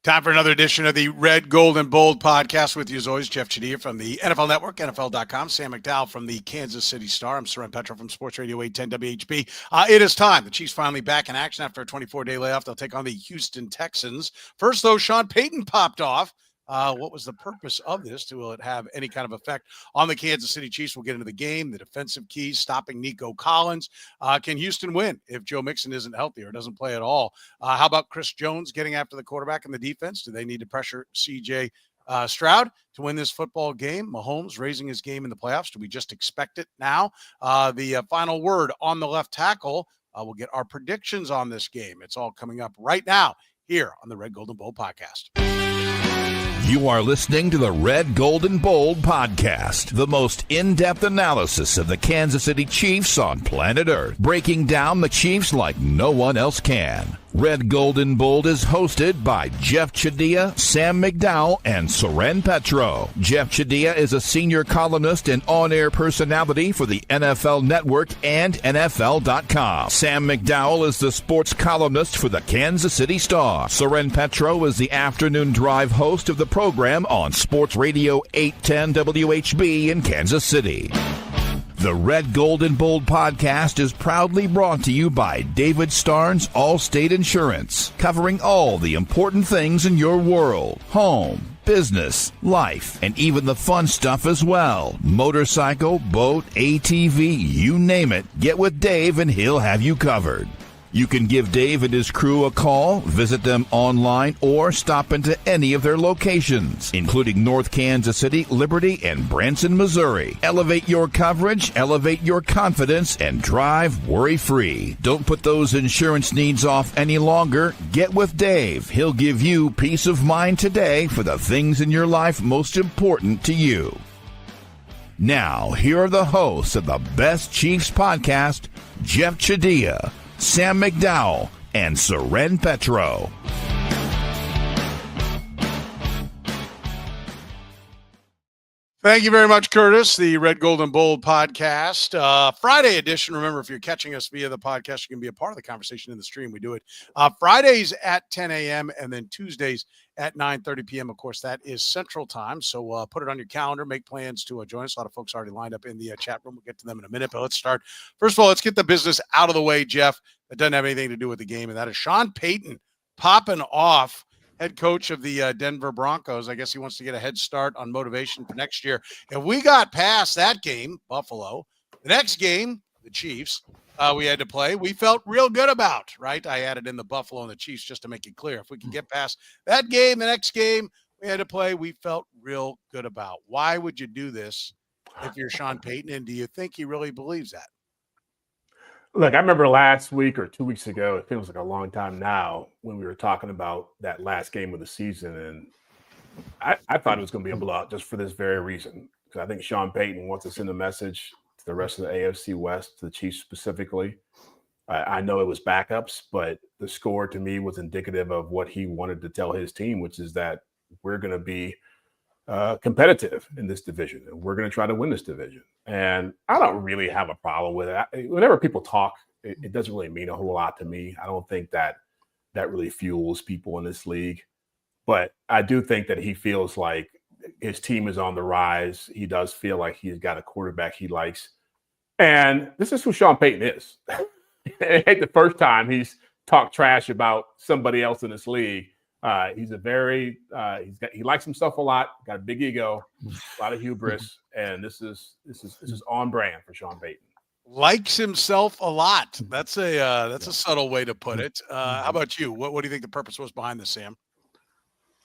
Time for another edition of the Red, Gold, and Bold podcast with you as always, Jeff Chadiha from the NFL Network, NFL.com, Sam McDowell from the Kansas City Star. I'm Soren Petro from Sports Radio 810 WHB. It is time. The Chiefs finally back in action after a 24-day layoff. They'll take on the Houston Texans. First, though, Sean Payton popped off. What was the purpose of this? Will it have any kind of effect on the Kansas City Chiefs? We'll get into the game, the defensive keys, stopping Nico Collins. Can Houston win if Joe Mixon isn't healthy or doesn't play at all? How about Chris Jones getting after the quarterback in the defense? Do they need to pressure C.J. Stroud to win this football game? Mahomes raising his game in the playoffs. Do we just expect it now? The final word on the left tackle. We'll get our predictions on this game. It's all coming up right now here on the Red, Gold, and Bold podcast. You are listening to the Red, Gold, and Bold podcast, the most in-depth analysis of the Kansas City Chiefs on planet Earth, breaking down the Chiefs like no one else can. Red, Gold, and Bold is hosted by Jeff Chadiha, Sam McDowell, and Soren Petro. Jeff Chadiha is a senior columnist and on-air personality for the NFL Network and NFL.com. Sam McDowell is the sports columnist for the Kansas City Star. Soren Petro is the afternoon drive host of the program on Sports Radio 810 WHB in Kansas City. The Red, Gold, and Bold podcast is proudly brought to you by David Starnes Allstate Insurance, covering all the important things in your world: home, business, life, and even the fun stuff as well. Motorcycle, boat, ATV, you name it. Get with Dave and he'll have you covered. You can give Dave and his crew a call, visit them online, or stop into any of their locations, including North Kansas City, Liberty, and Branson, Missouri. Elevate your coverage, elevate your confidence, and drive worry-free. Don't put those insurance needs off any longer. Get with Dave. He'll give you peace of mind today for the things in your life most important to you. Now, here are the hosts of the Best Chiefs podcast, Jeff Chadiha, Sam McDowell, and Soren Petro. Thank you very much, Curtis. The Red, Gold, and Bold podcast, Friday edition. Remember, if you're catching us via the podcast, you can be a part of the conversation in the stream. We do it Fridays at 10 a.m. and then Tuesdays at 9:30 p.m. Of course, that is Central Time. So put it on your calendar. Make plans to join us. A lot of folks already lined up in the chat room. We'll get to them in a minute. But let's start. First of all, let's get the business out of the way, Jeff. That doesn't have anything to do with the game, and that is Sean Payton popping off. Head coach of the Denver Broncos. I guess he wants to get a head start on motivation for next year. If we got past that game, Buffalo, the next game, the Chiefs, we had to play, we felt real good about, right? I added in the Buffalo and the Chiefs just to make it clear. If we can get past that game, the next game we had to play, we felt real good about. Why would you do this if you're Sean Payton, and do you think he really believes that? Look, I remember last week or 2 weeks ago, it feels like a long time now, when we were talking about that last game of the season. And I thought it was going to be a blowout just for this very reason. Because I think Sean Payton wants to send a message to the rest of the AFC West, to the Chiefs specifically. I know it was backups, but the score to me was indicative of what he wanted to tell his team, which is that we're going to be competitive in this division, and we're going to try to win this division. And I don't really have a problem with it. Whenever people talk, it doesn't really mean a whole lot to me. I don't think that really fuels people in this league. But I do think that he feels like his team is on the rise. He does feel like he's got a quarterback he likes. And this is who Sean Payton is. It ain't the first time he's talked trash about somebody else in this league. He's a very he likes himself a lot, got a big ego, a lot of hubris, and this is on brand for Sean Payton. Likes himself a lot. That's a subtle way to put it. How about you? What do you think the purpose was behind this, Sam?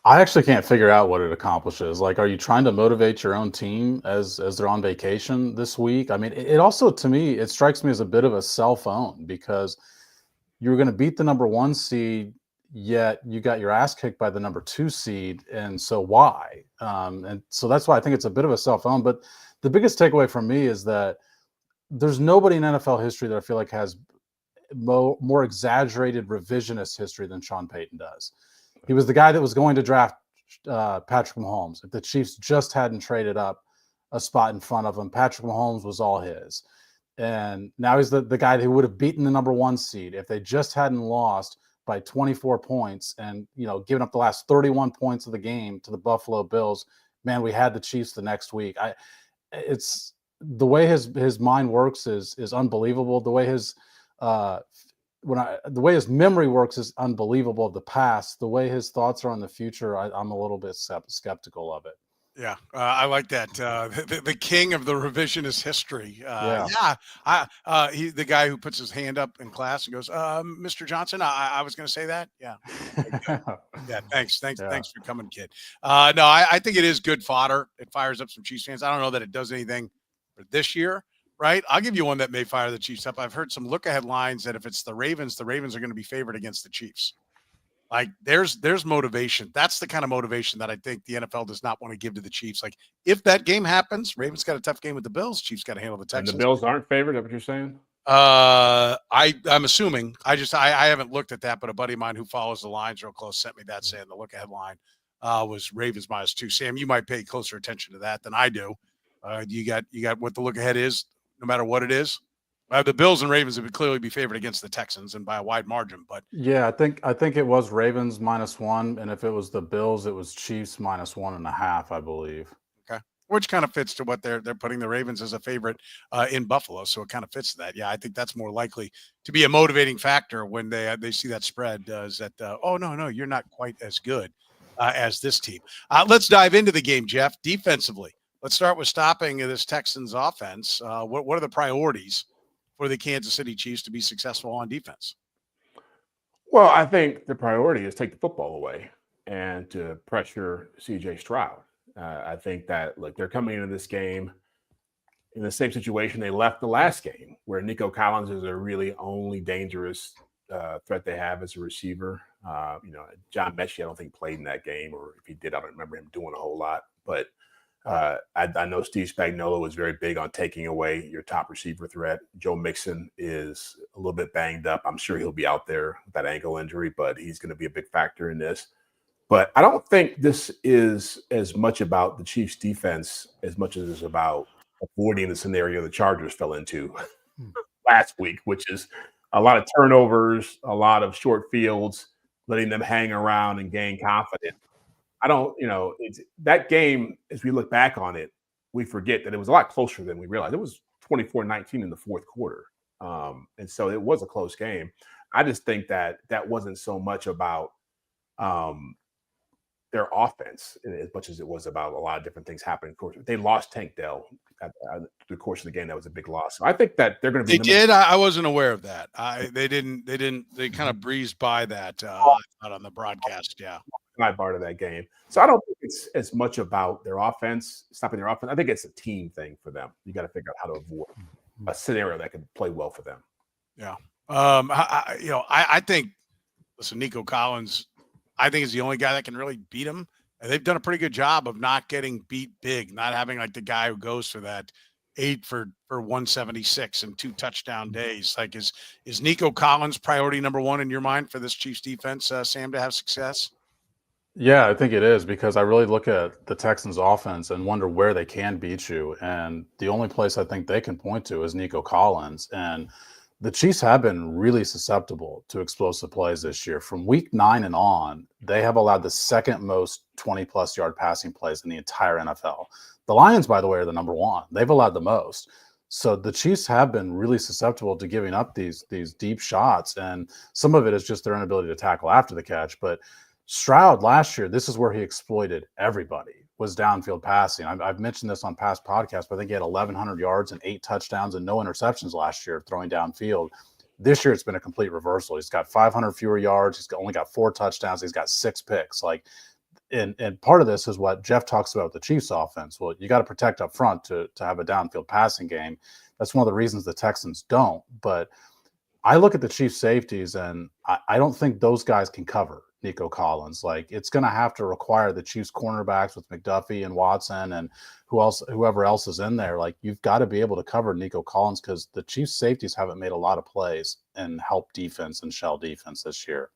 I actually can't figure out what it accomplishes. Like, are you trying to motivate your own team as they're on vacation this week? I mean, it also, to me, it strikes me as a bit of a cell phone, because you're going to beat the number 1 seed, yet you got your ass kicked by the number 2 seed. And so why? And so that's why I think it's a bit of a cell phone. But the biggest takeaway from me is that there's nobody in NFL history that I feel like has more exaggerated revisionist history than Sean Payton does. He was the guy that was going to draft Patrick Mahomes. If the Chiefs just hadn't traded up a spot in front of him, Patrick Mahomes was all his. And now he's the guy who would have beaten the number 1 seed. If they just hadn't lost, by 24 points and, giving up the last 31 points of the game to the Buffalo Bills, man, we had the Chiefs the next week. It's the way his mind works is unbelievable. The way his the way his memory works is unbelievable of the past. The way his thoughts are on the future, I'm a little bit skeptical of it. Yeah, I like that. The king of the revisionist history. Yeah. He's the guy who puts his hand up in class and goes, "Mr. Johnson, I was going to say that." Yeah. Yeah. Thanks for coming, kid. No, I think it is good fodder. It fires up some Chiefs fans. I don't know that it does anything for this year, right? I'll give you one that may fire the Chiefs up. I've heard some look-ahead lines that if it's the Ravens are going to be favored against the Chiefs. Like there's motivation. That's the kind of motivation that I think the NFL does not want to give to the Chiefs. Like if that game happens, Ravens got a tough game with the Bills. Chiefs got to handle the Texans. And the Bills aren't favored. Is that what you're saying? I'm assuming. I haven't looked at that, but a buddy of mine who follows the lines real close sent me that saying the look ahead line was Ravens -2. Sam, you might pay closer attention to that than I do. You got what the look ahead is, no matter what it is. The Bills and Ravens would clearly be favored against the Texans and by a wide margin. But yeah, I think it was Ravens -1, and if it was the Bills, it was Chiefs -1.5, I believe. Okay, which kind of fits to what they're putting the Ravens as a favorite in Buffalo, so it kind of fits to that. Yeah, I think that's more likely to be a motivating factor when they see that spread. Is that oh no, you're not quite as good as this team. Let's dive into the game, Jeff. Defensively, let's start with stopping this Texans offense. What are the priorities for the Kansas City Chiefs to be successful on defense? Well, I think the priority is take the football away and to pressure CJ Stroud. I think that they're coming into this game in the same situation they left the last game, where Nico Collins is a really only dangerous threat they have as a receiver. John Mechie, I don't think played in that game, or if he did, I don't remember him doing a whole lot. But I know Steve Spagnuolo was very big on taking away your top receiver threat. Joe Mixon is a little bit banged up. I'm sure he'll be out there with that ankle injury, but he's going to be a big factor in this. But I don't think this is as much about the Chiefs' defense as much as it's about avoiding the scenario the Chargers fell into last week, which is a lot of turnovers, a lot of short fields, letting them hang around and gain confidence. I don't, it's that game, as we look back on it, we forget that it was a lot closer than we realized. It was 24-19 in the fourth quarter. And so it was a close game. I just think that wasn't so much about their offense as much as it was about a lot of different things happening. Of course, they lost Tank Dell at the course of the game. That was a big loss. So I think that they're going to be. They did. I wasn't aware of that. They didn't. They kind of breezed by that on the broadcast. Yeah. Part of that game. So I don't think it's as much about their offense, stopping their offense. I think it's a team thing for them. You got to figure out how to avoid a scenario that can play well for them. Yeah. I think, listen, Nico Collins, I think is the only guy that can really beat him. And they've done a pretty good job of not getting beat big, not having like the guy who goes for that 8 for 176 and 2 touchdown days. Like is Nico Collins priority number 1 in your mind for this Chiefs defense, Sam, to have success? Yeah, I think it is, because I really look at the Texans offense and wonder where they can beat you. And the only place I think they can point to is Nico Collins. And the Chiefs have been really susceptible to explosive plays this year. From week 9 and on, they have allowed the second most 20-plus yard passing plays in the entire NFL. The Lions, by the way, are the number 1. They've allowed the most. So the Chiefs have been really susceptible to giving up these deep shots. And some of it is just their inability to tackle after the catch. But Stroud last year, this is where he exploited everybody, was downfield passing. I've mentioned this on past podcasts, but I think he had 1,100 yards and 8 touchdowns and no interceptions last year throwing downfield. This year, it's been a complete reversal. He's got 500 fewer yards. He's only got 4 touchdowns. He's got 6 picks. And part of this is what Jeff talks about with the Chiefs offense. Well, you got to protect up front to have a downfield passing game. That's one of the reasons the Texans don't. But I look at the Chiefs safeties, and I don't think those guys can cover Nico Collins. It's going to have to require the Chiefs cornerbacks with McDuffie and Watson and whoever else is in there. You've got to be able to cover Nico Collins, because the Chiefs safeties haven't made a lot of plays in help defense and shell defense this year.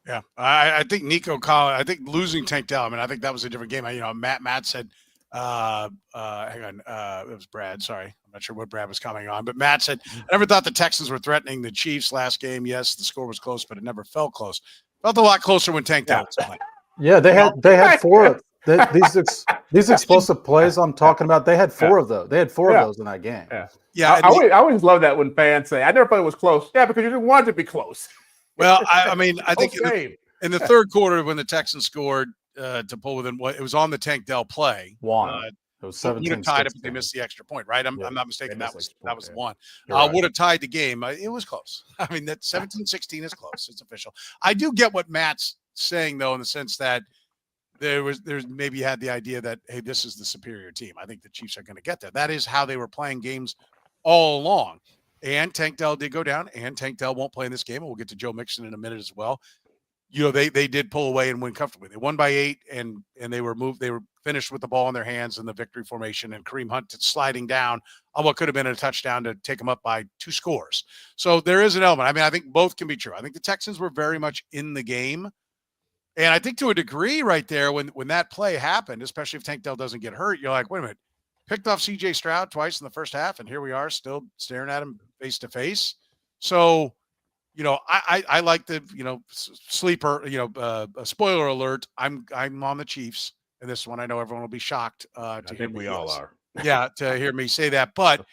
Yeah, I think Nico Collins. I think losing Tank Dell. I think that was a different game. Matt said, hang on, it was Brad. Sorry, I'm not sure what Brad was coming on, but Matt said, I never thought the Texans were threatening the Chiefs last game. Yes, the score was close, but it never felt close. Felt a lot closer when Tank Dell was playing. Yeah, they had four. These explosive plays I'm talking about. They had four of those. They had four of those in that game. Yeah. I always love that when fans say, "I never thought it was close." Yeah, because you didn't want it to be close. Well, I mean, I think in the third quarter when the Texans scored to pull within what it was on the Tank Dell play. It was 17. Would have tied it, but they missed the extra point, right? I'm not mistaken. That was the one. Right. Would have tied the game. It was close. I mean, that 17-16 is close. It's official. I do get what Matt's saying, though, in the sense that there's maybe had the idea that, hey, this is the superior team. I think the Chiefs are going to get there. That is how they were playing games all along. And Tank Dell did go down, and Tank Dell won't play in this game. And we'll get to Joe Mixon in a minute as well. You know, they did pull away and win comfortably. They won by 8, and they were moved. They were finished with the ball in their hands in the victory formation, and Kareem Hunt sliding down on what could have been a touchdown to take them up by 2 scores. So there is an element. I mean, I think both can be true. I think the Texans were very much in the game. And I think to a degree right there, when that play happened, especially if Tank Dell doesn't get hurt, you're like, wait a minute, picked off C.J. Stroud twice in the first half, and here we are still staring at him face to face. So, you know, I like the, you know, sleeper, you know, spoiler alert. I'm on the Chiefs in this one. I know everyone will be shocked. I think we all are. Yeah, to hear me say that. But,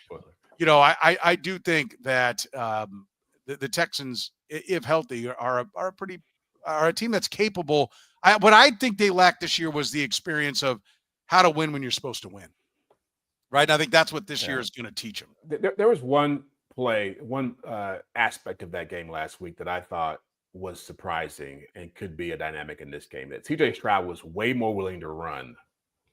you know, I do think that the Texans, if healthy, are a team that's capable. What I think they lacked this year was the experience of how to win when you're supposed to win. Right. And I think that's what this year is going to teach them. There was one aspect of that game last week that I thought was surprising and could be a dynamic in this game. That C.J. Stroud was way more willing to run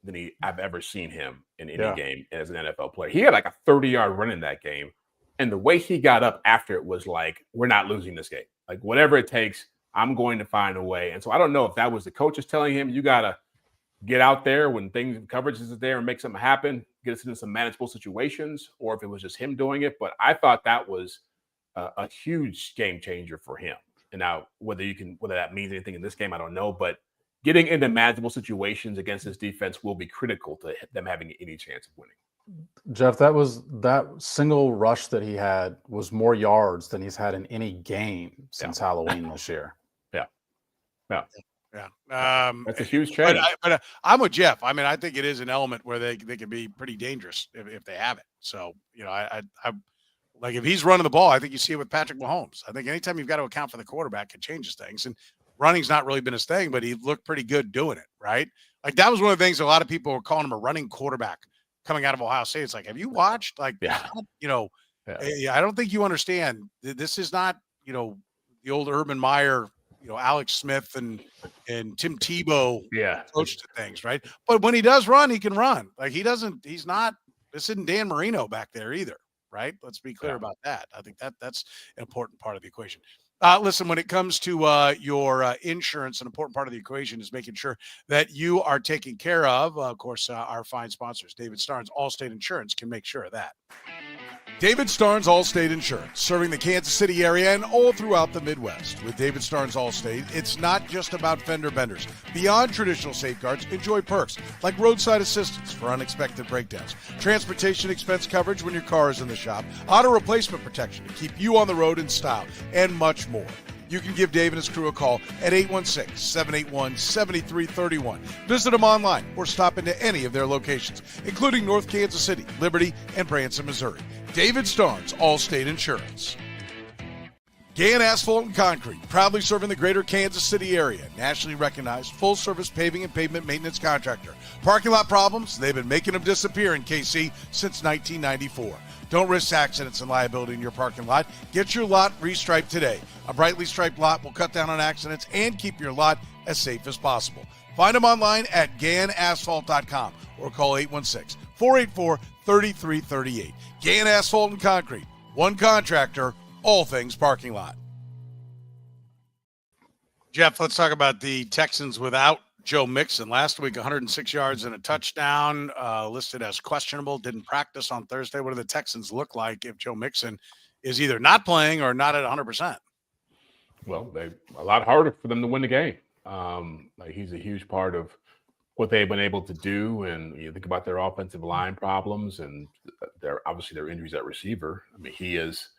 than I've ever seen him in any game as an NFL player. He had like a 30-yard run in that game. And the way he got up after it was like, we're not losing this game. Like, whatever it takes, I'm going to find a way. And so I don't know if that was the coaches telling him, you got to get out there when coverage is there and make something happen, get us into some manageable situations, or if it was just him doing it. But I thought that was a huge game changer for him. And now whether that means anything in this game, I don't know. But getting into manageable situations against this defense will be critical to them having any chance of winning. Jeff, that single rush that he had was more yards than he's had in any game since Halloween this year. Yeah. That's a huge change. But I'm with Jeff. I mean, I think it is an element where they can be pretty dangerous if they have it. So, you know, I like if he's running the ball, I think you see it with Patrick Mahomes. I think anytime you've got to account for the quarterback, it changes things. And running's not really been his thing, but he looked pretty good doing it, right? Like that was one of the things a lot of people were calling him a running quarterback coming out of Ohio State. It's like, have you watched? Like, you know, I don't think you understand. This is not, you know, the old Urban Meyer, you know, Alex Smith and Tim Tebow approach to things, right? But when he does run, he can run. Like this isn't Dan Marino back there either, right? Let's be clear about that. I think that's an important part of the equation. Listen, when it comes to your insurance, an important part of the equation is making sure that you are taken care of. Of course, our fine sponsors, David Starnes, Allstate Insurance, can make sure of that. David Starnes Allstate Insurance, serving the Kansas City area and all throughout the Midwest. With David Starnes Allstate, it's not just about fender benders. Beyond traditional safeguards, enjoy perks like roadside assistance for unexpected breakdowns, transportation expense coverage when your car is in the shop, auto replacement protection to keep you on the road in style, and much more. You can give Dave and his crew a call at 816-781-7331. Visit them online or stop into any of their locations, including North Kansas City, Liberty, and Branson, Missouri. David Starnes, Allstate Insurance. Gann Asphalt and Concrete, proudly serving the greater Kansas City area. Nationally recognized, full-service paving and pavement maintenance contractor. Parking lot problems? They've been making them disappear in KC since 1994. Don't risk accidents and liability in your parking lot. Get your lot restriped today. A brightly striped lot will cut down on accidents and keep your lot as safe as possible. Find them online at GannAsphalt.com or call 816-484-3338. Gann Asphalt and Concrete. One contractor, all things parking lot. Jeff, let's talk about the Texans without Joe Mixon. Last week, 106 yards and a touchdown, listed as questionable, didn't practice on Thursday. What do the Texans look like if Joe Mixon is either not playing or not at 100%? Well, a lot harder for them to win the game. Like he's a huge part of what they've been able to do, and you think about their offensive line problems and their injuries at receiver. I mean, he is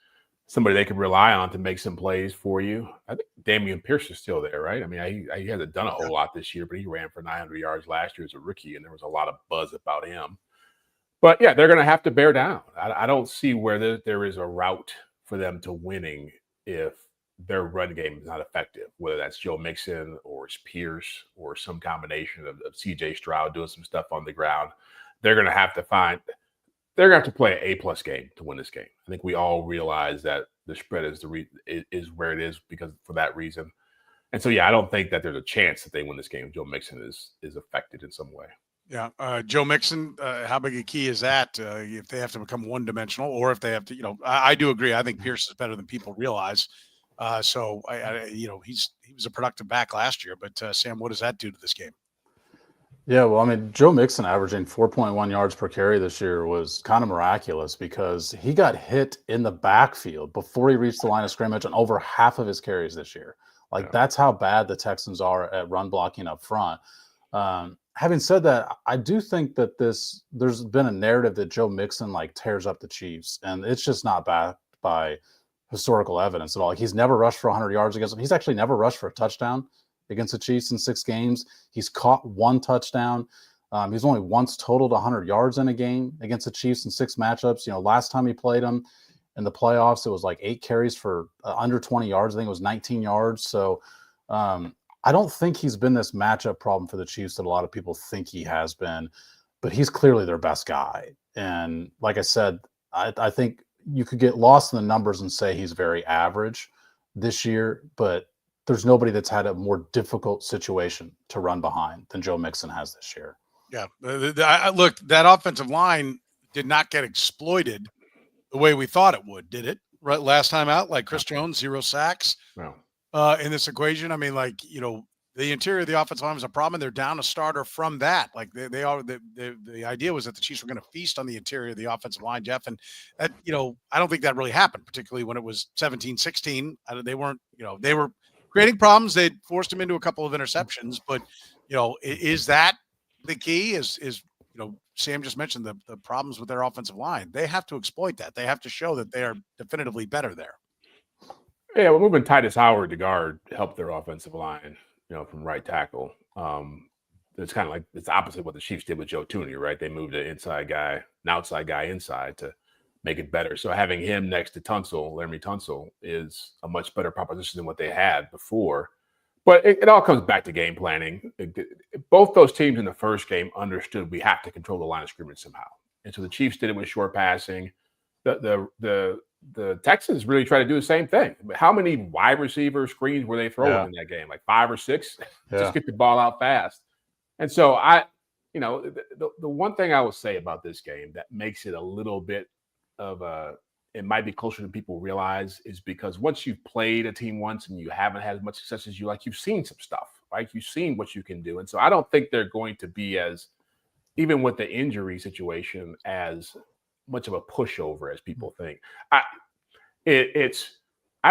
somebody they can rely on to make some plays for you. I think Damian Pierce is still there, right? I mean, he hasn't done a whole lot this year, but he ran for 900 yards last year as a rookie, and there was a lot of buzz about him. But yeah, they're going to have to bear down. I don't see where there is a route for them to winning if their run game is not effective, whether that's Joe Mixon or it's Pierce or some combination of CJ Stroud doing some stuff on the ground. They're going to have to play an A-plus game to win this game. I think we all realize that the spread is where it is because for that reason. And so, yeah, I don't think that there's a chance that they win this game if Joe Mixon is affected in some way. Yeah. Joe Mixon, how big a key is that if they have to become one-dimensional or if they have to, I do agree. I think Pierce is better than people realize. So, he was a productive back last year. But, Sam, what does that do to this game? Yeah, well, I mean, Joe Mixon averaging 4.1 yards per carry this year was kind of miraculous because he got hit in the backfield before he reached the line of scrimmage on over half of his carries this year. That's how bad the Texans are at run blocking up front. Having said that, I do think that there's been a narrative that Joe Mixon tears up the Chiefs, and it's just not backed by historical evidence at all. He's never rushed for 100 yards against them. He's actually never rushed for a touchdown against the Chiefs in 6 games. He's caught 1 touchdown. He's only once totaled 100 yards in a game against the Chiefs in 6 matchups. Last time he played them in the playoffs, it was 8 carries for under 20 yards. I think it was 19 yards. So I don't think he's been this matchup problem for the Chiefs that a lot of people think he has been, but he's clearly their best guy. And like I said, I think you could get lost in the numbers and say he's very average this year, but there's nobody that's had a more difficult situation to run behind than Joe Mixon has this year. Yeah. Look, that offensive line did not get exploited the way we thought it would, did it? Right, last time out, Chris Jones, 0 sacks. No. In this equation. I mean, the interior of the offensive line was a problem, and they're down a starter from that. The idea was that the Chiefs were going to feast on the interior of the offensive line, Jeff. And that, I don't think that really happened, particularly when it was 17-16. They weren't, they were creating problems. They forced him into a couple of interceptions, but is that the key? Is Sam just mentioned the problems with their offensive line. They have to exploit that. They have to show that they are definitively better there. Yeah, well, moving Titus Howard to guard helped their offensive line, from right tackle. It's kind of it's the opposite of what the Chiefs did with Joe Thuney, right? They moved an outside guy inside to make it better. So having him next to Laramie Tunsil, is a much better proposition than what they had before. But it all comes back to game planning. Both those teams in the first game understood we have to control the line of scrimmage somehow. And so the Chiefs did it with short passing. The Texans really try to do the same thing. How many wide receiver screens were they throwing in that game? 5 or 6? Yeah. Just get the ball out fast. And so the one thing I will say about this game that makes it a little bit of it might be closer than people realize is because once you've played a team once and you haven't had as much success as you've seen some stuff, right? You've seen what you can do. And so I don't think they're going to be even with the injury situation, as much of a pushover as people think. I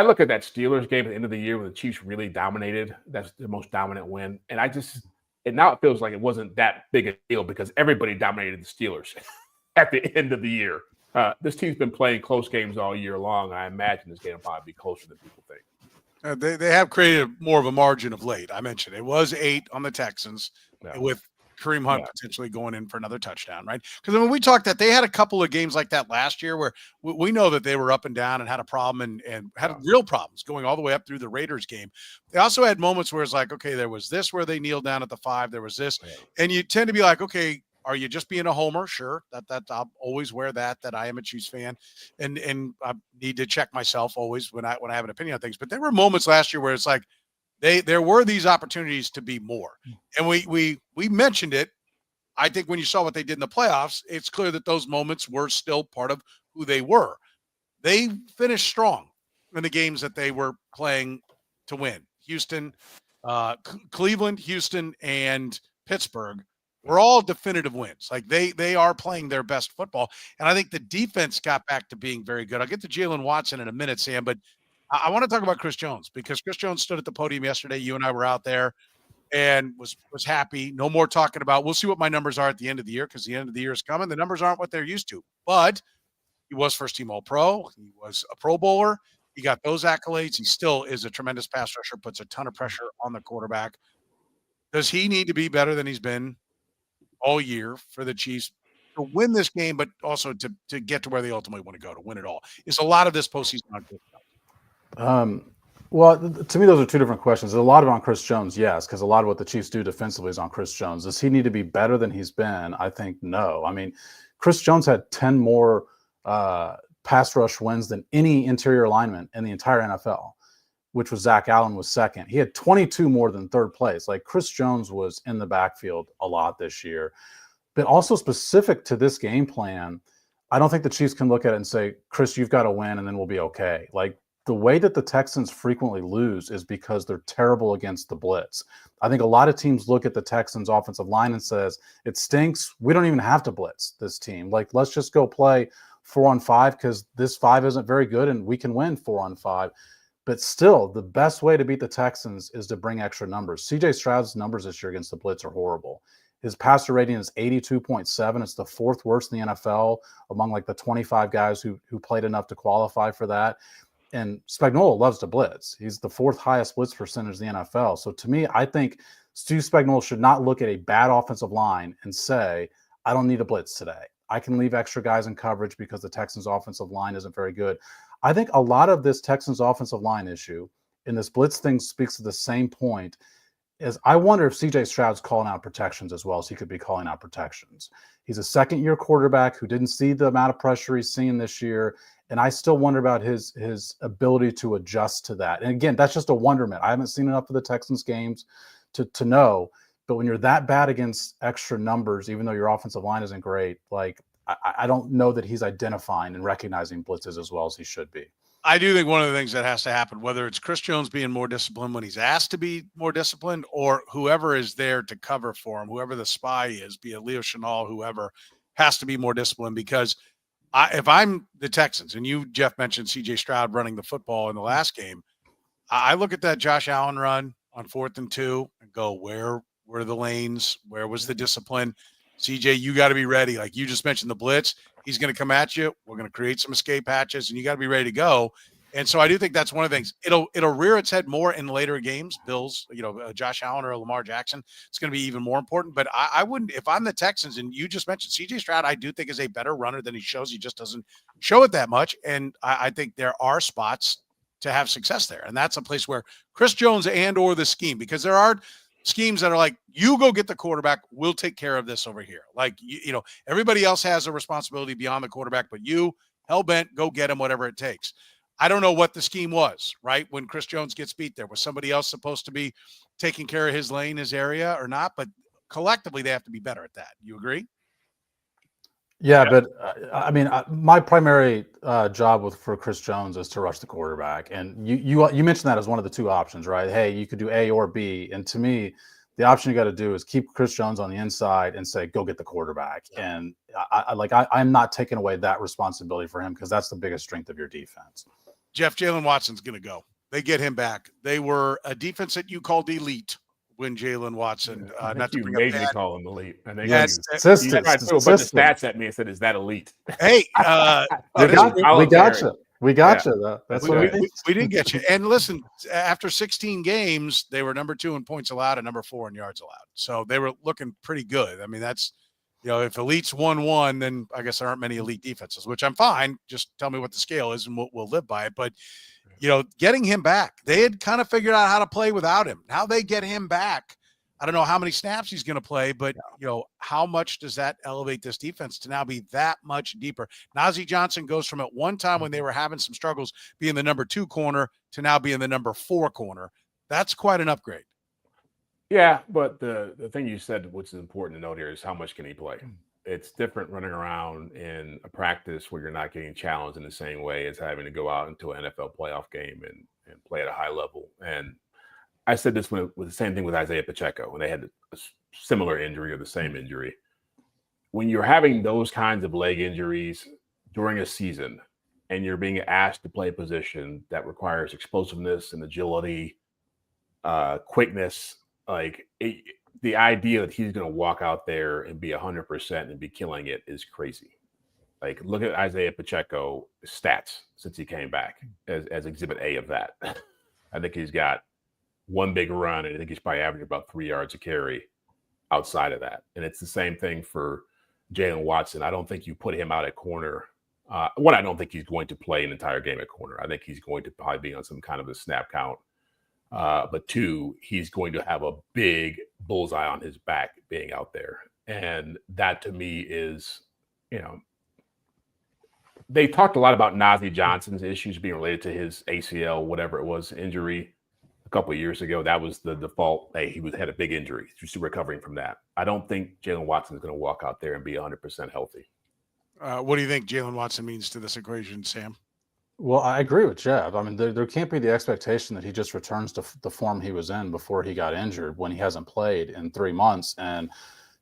look at that Steelers game at the end of the year when the Chiefs really dominated. That's the most dominant win. And now it feels like it wasn't that big a deal because everybody dominated the Steelers at the end of the year. This team's been playing close games all year long. I imagine this game will probably be closer than people think. They have created more of a margin of late. I mentioned it was 8 on the Texans with Kareem Hunt potentially going in for another touchdown, right? Because when we talked that they had a couple of games like that last year where we know that they were up and down and had a problem and had real problems going all the way up through the Raiders game. They also had moments where it's okay, there was this where they kneeled down at the 5, there was this, and you tend to be okay, are you just being a homer? Sure, that I'll always wear that I am a Chiefs fan, and I need to check myself always when I have an opinion on things. But there were moments last year where it's there were these opportunities to be more. And we mentioned it. I think when you saw what they did in the playoffs, it's clear that those moments were still part of who they were. They finished strong in the games that they were playing to win. Houston, Cleveland, Houston, and Pittsburgh were all definitive wins. They are playing their best football. And I think the defense got back to being very good. I'll get to Jaylen Watson in a minute, Sam, but I want to talk about Chris Jones because Chris Jones stood at the podium yesterday. You and I were out there, and was happy. No more talking about, we'll see what my numbers are at the end of the year, because the end of the year is coming. The numbers aren't what they're used to. But he was first-team All-Pro. He was a Pro Bowler. He got those accolades. He still is a tremendous pass rusher, puts a ton of pressure on the quarterback. Does he need to be better than he's been all year for the Chiefs to win this game, but also to get to where they ultimately want to go, to win it all? Is a lot of this postseason on Chris Jones? Well, to me, those are two different questions. There's a lot of it on Chris Jones, yes, because a lot of what the Chiefs do defensively is on Chris Jones. Does he need to be better than he's been? I think no. I mean, Chris Jones had 10 more pass rush wins than any interior lineman in the entire NFL, which was Zach Allen was second. He had 22 more than third place. Like, Chris Jones was in the backfield a lot this year. But also specific to this game plan, I don't think the Chiefs can look at it and say, Chris, you've got to win and then we'll be okay. Like, the way that the Texans frequently lose is because they're terrible against the blitz. I think a lot of teams look at the Texans offensive line and says, it stinks. We don't even have to blitz this team. Like, let's just go play 4-on-5 because this 5 isn't very good and we can win 4-on-5. But still, the best way to beat the Texans is to bring extra numbers. C.J. Stroud's numbers this year against the blitz are horrible. His passer rating is 82.7. It's the 4th worst in the NFL among like the 25 guys who played enough to qualify for that. And Spagnuolo loves to blitz. He's the 4th highest blitz percentage in the NFL. So to me, I think Steve Spagnuolo should not look at a bad offensive line and say, I don't need a blitz today. I can leave extra guys in coverage because the Texans offensive line isn't very good. I think a lot of this Texans offensive line issue and this blitz thing speaks to the same point. Is I wonder if CJ Stroud's calling out protections as well as he could be calling out protections. He's a second-year quarterback who didn't see the amount of pressure he's seeing this year, and I still wonder about his ability to adjust to that. And again, that's just a wonderment. I haven't seen enough of the Texans games to know, but when you're that bad against extra numbers, even though your offensive line isn't great, like I don't know that he's identifying and recognizing blitzes as well as he should be. I do think one of the things that has to happen, whether it's Chris Jones being more disciplined when he's asked to be more disciplined, or whoever is there to cover for him, whoever the spy is, be it Leo Chenal, whoever, has to be more disciplined. Because if I'm the Texans, and you, Jeff, mentioned C.J. Stroud running the football in the last game, I look at that Josh Allen run on 4th and 2 and go, where were the lanes? Where was the discipline? CJ, you got to be ready. Like you just mentioned, the blitz, he's going to come at you. We're going to create some escape hatches, and you got to be ready to go. And so I do think that's one of the things. It'll rear its head more in later games. Bills, Josh Allen or Lamar Jackson, it's going to be even more important. But I wouldn't, if I'm the Texans, and you just mentioned CJ Stroud, I do think is a better runner than he shows. He just doesn't show it that much. And I think there are spots to have success there. And that's a place where Chris Jones and or the scheme, because there are schemes that are like, you go get the quarterback, we'll take care of this over here. Like, everybody else has a responsibility beyond the quarterback, but you, hell-bent, go get him, whatever it takes. I don't know what the scheme was, right? When Chris Jones gets beat there, was somebody else supposed to be taking care of his lane, his area, or not? But collectively, they have to be better at that. You agree? Yeah, but I mean, my primary job for Chris Jones is to rush the quarterback, and you mentioned that as one of the two options, right? Hey, you could do A or B, and to me, the option you got to do is keep Chris Jones on the inside and say, go get the quarterback. And I'm not taking away that responsibility for him because that's the biggest strength of your defense. Jeff, Jaylen Watson's going to go. They get him back. They were a defense that you called elite when Jaylen Watson. Not to bring me call him elite. I think yes, you tried to throw a bunch of stats at me and said, "Is that elite?" Hey, we got you. We got you. Though. That's we did get you. And listen, after 16 games, they were number 2 in points allowed and number 4 in yards allowed. So they were looking pretty good. I mean, that's, if elite's 1-1, then I guess there aren't many elite defenses, which I'm fine. Just tell me what the scale is and we'll live by it. But, getting him back, they had kind of figured out how to play without him. Now they get him back. I don't know how many snaps he's going to play, but, how much does that elevate this defense to now be that much deeper? Najee Johnson goes from at one time when they were having some struggles being the number 2 corner to now being the number 4 corner. That's quite an upgrade. Yeah, but the thing you said, which is important to note here, is how much can he play? It's different running around in a practice where you're not getting challenged in the same way as having to go out into an NFL playoff game and play at a high level. And I said this with the same thing with Isaiah Pacheco when they had a similar injury or the same injury. When you're having those kinds of leg injuries during a season and you're being asked to play a position that requires explosiveness and agility, quickness, The idea that he's going to walk out there and be 100% and be killing it is crazy. Like, look at Isaiah Pacheco stats since he came back as exhibit A of that. I think he's got one big run, and I think he's probably averaging about 3 yards a carry outside of that. And it's the same thing for Jaylen Watson. I don't think you put him out at corner. One, I don't think he's going to play an entire game at corner. I think he's going to probably be on some kind of a snap count. But two, he's going to have a big bullseye on his back being out there. And that to me is, they talked a lot about Najee Johnson's issues being related to his ACL, whatever it was, injury a couple of years ago. That was the default. Hey, he had a big injury. He's still recovering from that. I don't think Jaylen Watson is going to walk out there and be 100% healthy. What do you think Jaylen Watson means to this equation, Sam? Well, I agree with Jeff. I mean, there can't be the expectation that he just returns to the form he was in before he got injured when he hasn't played in 3 months. And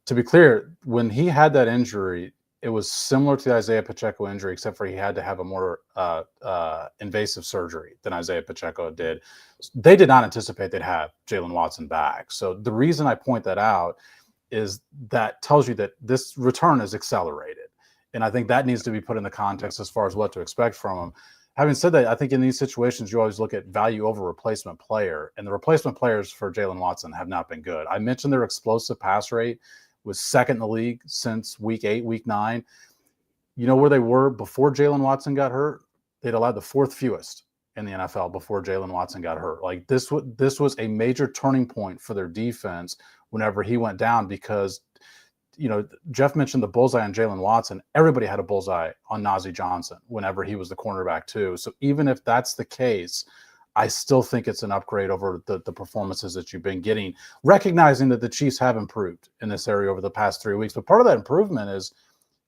to be clear, when he had that injury, it was similar to the Isaiah Pacheco injury, except for he had to have a more invasive surgery than Isaiah Pacheco did. They did not anticipate they'd have Jaylen Watson back. So the reason I point that out is that tells you that this return is accelerated. And I think that needs to be put in the context as far as what to expect from him. Having said that, I think in these situations, you always look at value over replacement player. And the replacement players for Jaylen Watson have not been good. I mentioned their explosive pass rate was second in the league since week 8, week 9. You know where they were before Jaylen Watson got hurt? They'd allowed the 4th fewest in the NFL before Jaylen Watson got hurt. Like this was a major turning point for their defense whenever he went down because, Jeff mentioned the bullseye on Jaylen Watson. Everybody had a bullseye on Najee Johnson whenever he was the cornerback too. So even if that's the case, I still think it's an upgrade over the performances that you've been getting, recognizing that the Chiefs have improved in this area over the past 3 weeks. But part of that improvement is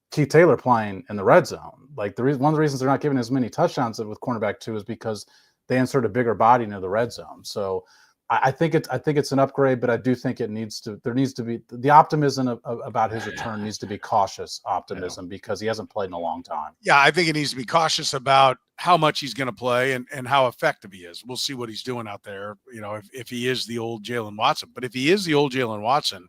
Keith Taylor playing in the red zone. Like one of the reasons they're not giving as many touchdowns with cornerback 2 is because they insert a bigger body into the red zone. So I think it's an upgrade, but I do think there needs to be the optimism about his return needs to be cautious optimism because he hasn't played in a long time. Yeah, I think it needs to be cautious about how much he's going to play and how effective he is. We'll see what he's doing out there, if he is the old Jaylen Watson. But if he is the old Jaylen Watson,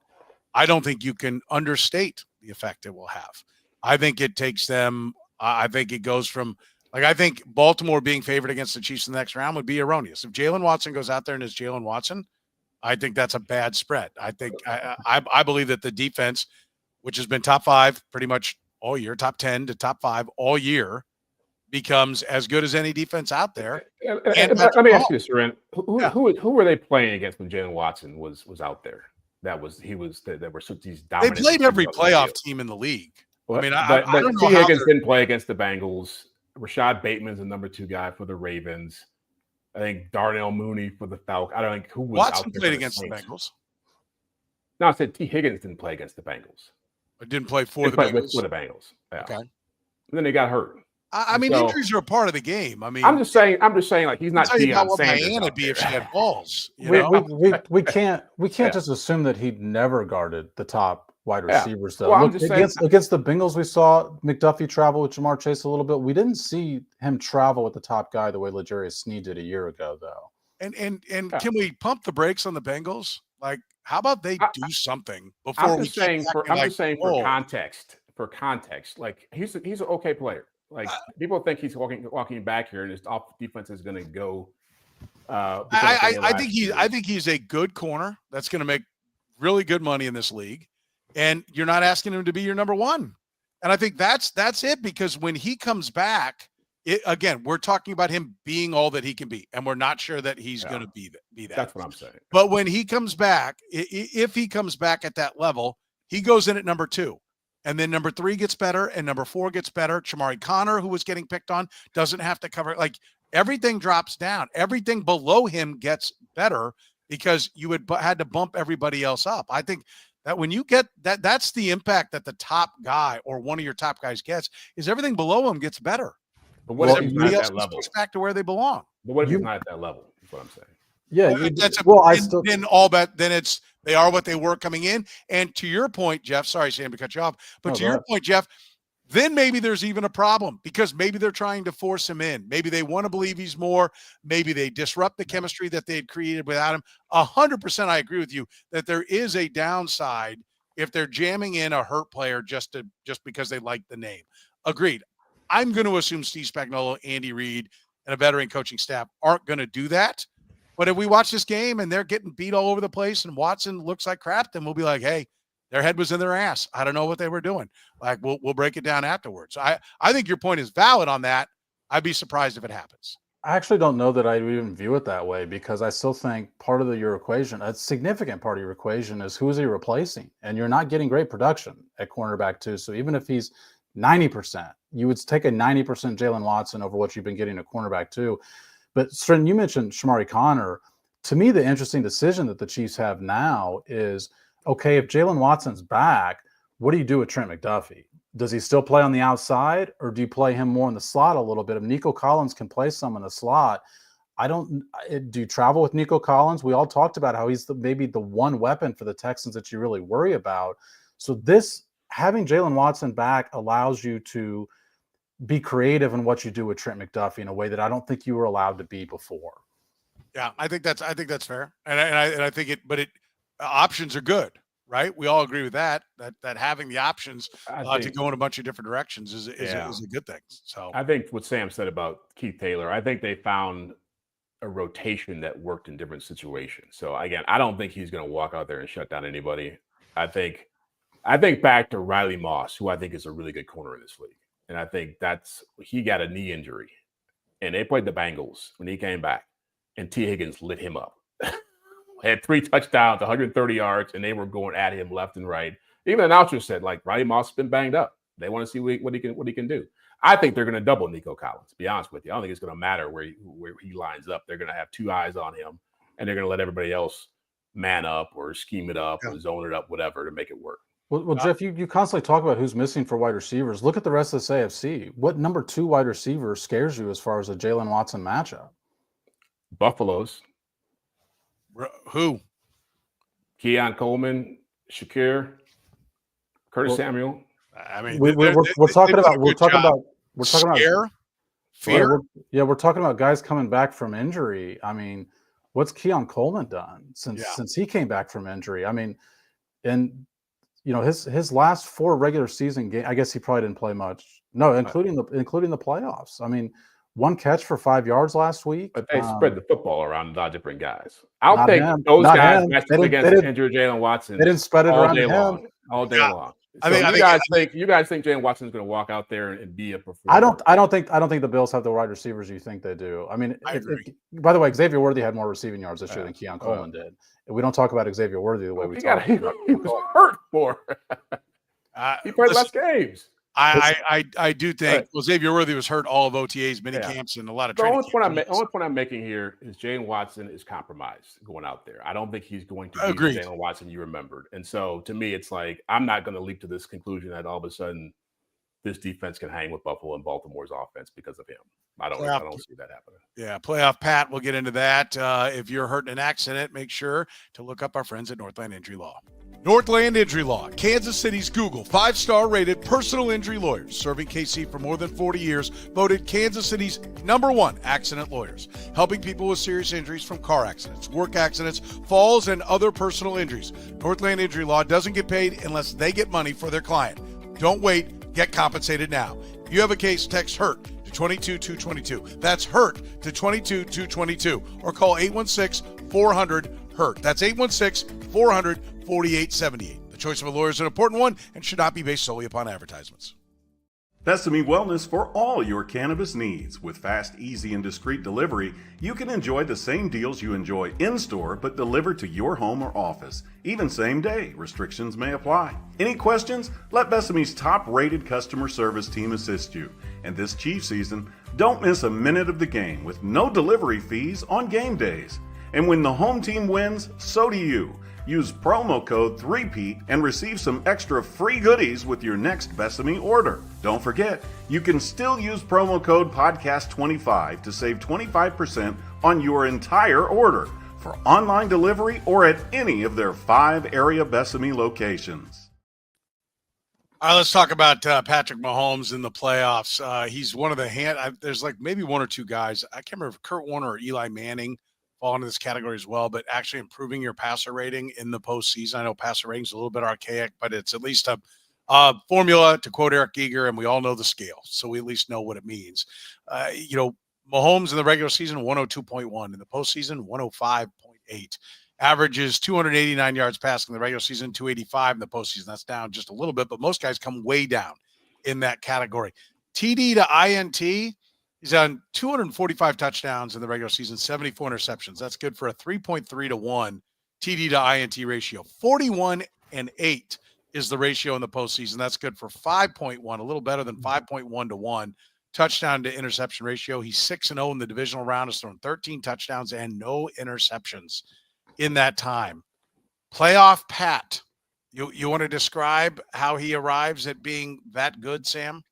I don't think you can understate the effect it will have. I think it takes them I think it goes from I think Baltimore being favored against the Chiefs in the next round would be erroneous. If Jaylen Watson goes out there and is Jaylen Watson, I think that's a bad spread. I think I believe that the defense, which has been top 5 pretty much all year, top 10 to top 5 all year, becomes as good as any defense out there. And let me ask you this, Soren. Who were they playing against when Jaylen Watson was out there? That were these dominant. They played every playoff team in the league. Well, I mean, but I don't know T. how Higgins didn't play against the Bengals. Rashad Bateman's the number 2 guy for the Ravens. I think Darnell Mooney for the Falcons. I don't think who was Watson out there played for against the Saints. Bengals. No, I said T. Higgins didn't play against the Bengals. It didn't play for the Bengals. For the Bengals. Yeah. Okay. And then they got hurt. I mean, injuries are a part of the game. I mean, I'm just saying, like he's not Deion Sanders. Diana be if she had balls. We can't just assume that he never guarded the top wide receivers though. Well, against the Bengals, we saw McDuffie travel with Jamar Chase a little bit. We didn't see him travel with the top guy the way L'Jarius Sneed did a year ago, though. And can we pump the brakes on the Bengals? Like, how about they do something before I'm just saying for context. For context, like he's an okay player. Like people think he's walking back here, and his defense is going to go. I think he's a good corner that's going to make really good money in this league, and you're not asking him to be your number 1. And I think that's it, because when he comes back, again, we're talking about him being all that he can be, and we're not sure that he's going to be that. That's what I'm saying. But when he comes back, if he comes back at that level, he goes in at number 2. And then number 3 gets better, and number 4 gets better. Chamari Connor, who was getting picked on, doesn't have to cover. Like, everything drops down. Everything below him gets better because you had to bump everybody else up. I think that when you get that, that's the impact that the top guy or one of your top guys gets, is everything below him gets better. But what if he's not at that level? Gets back to where they belong. But what if he's not at that level? That's what I'm saying. Yeah, they are what they were coming in. And to your point, Jeff, sorry, Sam, to cut you off, but to your point, Jeff, then maybe there's even a problem because maybe they're trying to force him in. Maybe they want to believe he's more. Maybe they disrupt the chemistry that they had created without him. 100% I agree with you that there is a downside if they're jamming in a hurt player just because they like the name. Agreed. I'm going to assume Steve Spagnuolo, Andy Reid, and a veteran coaching staff aren't going to do that. But if we watch this game and they're getting beat all over the place and Watson looks like crap, then we'll be like, hey, their head was in their ass. I don't know what they were doing. Like, we'll break it down afterwards. I think your point is valid on that. I'd be surprised if it happens. I actually don't know that I even view it that way because I still think part of your equation, a significant part of your equation is who is he replacing? And you're not getting great production at cornerback too. So even if he's 90%, you would take a 90% Jaylen Watson over what you've been getting at cornerback too. But Stratton, you mentioned Shamari Connor. To me, the interesting decision that the Chiefs have now is, okay, if Jaylen Watson's back, what do you do with Trent McDuffie? Does he still play on the outside, or do you play him more in the slot a little bit? If Nico Collins can play some in the slot, do you travel with Nico Collins? We all talked about how he's maybe the one weapon for the Texans that you really worry about. So having Jaylen Watson back allows you to be creative in what you do with Trent McDuffie in a way that I don't think you were allowed to be before. Yeah, I think that's fair, and I think options are good, right? We all agree with that having the options to go in a bunch of different directions is a good thing. So I think what Sam said about Keith Taylor, I think they found a rotation that worked in different situations. So again, I don't think he's going to walk out there and shut down anybody. I think back to Riley Moss, who I think is a really good corner in this league, and I think he got a knee injury, and they played the Bengals when he came back, and T. Higgins lit him up. Had 3 touchdowns, 130 yards, and they were going at him left and right. Even the announcer said, like, Riley Moss has been banged up. They want to see what he can do. I think they're going to double Nico Collins, to be honest with you. I don't think it's going to matter where he lines up. They're going to have 2 eyes on him, and they're going to let everybody else man up or scheme it up or zone it up, whatever, to make it work. Well, Jeff, you constantly talk about who's missing for wide receivers. Look at the rest of this AFC. What number 2 wide receiver scares you as far as a Jaylen Watson matchup? Buffalo's. Who? Keon Coleman, Shakir, Curtis Samuel. I mean, we're talking about fear. We're talking about guys coming back from injury. I mean, what's Keon Coleman done since he came back from injury? I mean, and his last 4 regular season games, I guess he probably didn't play much. No, including the playoffs. I mean, 1 catch for 5 yards last week. But they spread the football around a lot of different guys. I'll take those guys matched up against injured Jaylen Watson. They didn't spread it around all day long. So you guys think Jaylen Watson's going to walk out there and be a performer? I don't think the Bills have the wide receivers you think they do. I mean, by the way, Xavier Worthy had more receiving yards this year than Keon Coleman did. We don't talk about Xavier Worthy the way we talk. He was hurt for. He played less games. I do think Xavier Worthy was hurt all of OTAs, mini camps, and a lot of training. The only point I'm making here is Jaylen Watson is compromised going out there. I don't think he's going to be the Jaylen Watson you remembered. And so to me, it's like I'm not going to leap to this conclusion that all of a sudden this defense can hang with Buffalo and Baltimore's offense because of him. I don't see that happening. Yeah, playoff Pat, we'll get into that. If you're hurt in an accident, make sure to look up our friends at Northland Injury Law. Northland Injury Law, Kansas City's Google 5-star rated personal injury lawyers, serving KC for more than 40 years, voted Kansas City's #1 accident lawyers, helping people with serious injuries from car accidents, work accidents, falls, and other personal injuries. Northland Injury Law doesn't get paid unless they get money for their client. Don't wait, get compensated now. If you have a case, text HURT to 22222. That's HURT to 22222, or call 816-400-HURT. That's 816-400-4878. The choice of a lawyer is an important one and should not be based solely upon advertisements. Besame Wellness for all your cannabis needs. With fast, easy, and discreet delivery, you can enjoy the same deals you enjoy in-store but delivered to your home or office. Even same day. Restrictions may apply. Any questions? Let Besame's top-rated customer service team assist you. And this Chiefs season, don't miss a minute of the game with no delivery fees on game days. And when the home team wins, so do you. Use promo code 3PEAT and receive some extra free goodies with your next Besame order. Don't forget, you can still use promo code podcast25 to save 25% on your entire order for online delivery or at any of their 5 area Besame locations. All right, let's talk about Patrick Mahomes in the playoffs. He's one of the there's like maybe one or two guys. I can't remember if Kurt Warner or Eli Manning fall into this category as well, but actually improving your passer rating in the postseason. I know passer rating is a little bit archaic, but it's at least a formula, to quote Eric Giger, and we all know the scale, so we at least know what it means. Mahomes in the regular season, 102.1. In the postseason, 105.8. Averages 289 yards passing in the regular season, 285 in the postseason. That's down just a little bit, but most guys come way down in that category. TD to INT, he's on 245 touchdowns in the regular season, 74 interceptions. That's good for a 3.3 to 1 TD to INT ratio. 41-8 is the ratio in the postseason. That's good for 5.1, a little better than 5.1 to 1 touchdown to interception ratio. He's 6-0 in the divisional round, has thrown 13 touchdowns and no interceptions in that time. Playoff Pat, you want to describe how he arrives at being that good, Sam?